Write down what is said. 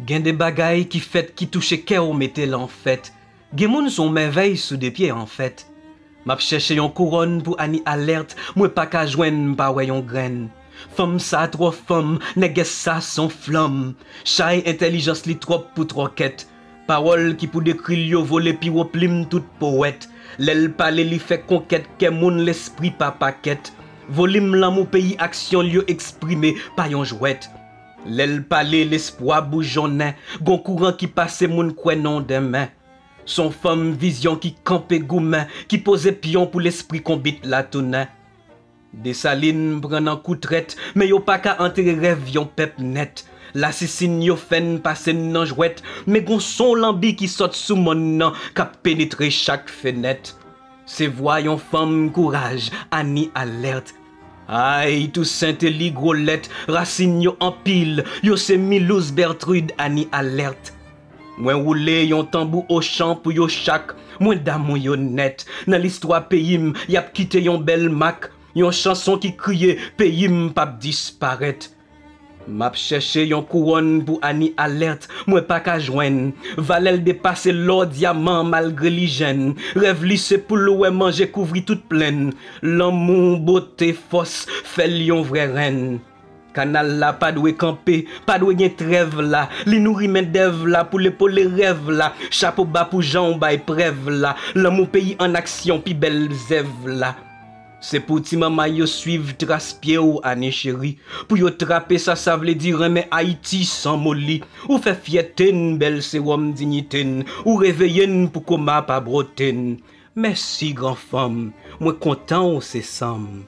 Gen des bagailles qui touche cœur ou mettez en fait. Gen moun son merveille sous des pieds en fait. M'a cherché yon couronne pour Annie alerte, moi pas qu'à joindre pas ouais yon graine. Femme ça trop femme, nèg ça son flamme. Chay intelligence li trop pour troquette. Parole qui pour décrire yo voler pi ou plim toute poète. L'elle parler li fait conquête que moun l'esprit pas paquette. Volume l'amour pays action lieu exprimé pas yon jouette. L'elle parler l'espoir bougeonné, gon courant qui passe moun kwen non demain. Son femme vision qui campait goumen, qui posait pion pour l'esprit qu'on bite la tonne. Des salines prennent un coup de traite, mais yo pas qu'à enterrer rêve yon pep net. L'assassin yo fen passe nan jouette, mais gon son lambi qui saute sous mon nan, qu'a pénétré chaque fenêtre. C'est voyons femme courage, Annie alerte. Aïe, tout Saint-Élie grolette, racine yo en pile, yo c'est Milouz Bertrude, Annie alerte. Moi roulé yon tambour au champ pour yo chaque, moi d'amour yo net. Dans l'histoire pays y a quitté yon belle mac, yon chanson qui criait pays pas disparaître. M'a cherché yon couronne pour Annie alerte, moi pas qu'à joindre. Valel dépasser l'or diamant malgré l'hygiène. Rêve lycée pour l'oué manger couvri toute pleine. L'amour, beauté, force, fait lion vraie reine. Canal là, pas doué camper, pas doué gen trêve là. Li nourri men dev là, pour l'épaule les rêves là. Chapeau bas pour Jean bay preuve là. L'amour pays en action, pi belle zève là. C'est pour ti maman yo suivre trace pied ou Annie chérie. Pour yo trapper ça veut dire mais Haïti sans molly. Ou fait fierté belle sérum dignité. Ou réveiller pour coma pas broten. Merci grand femme, moi content ou c'est Sam.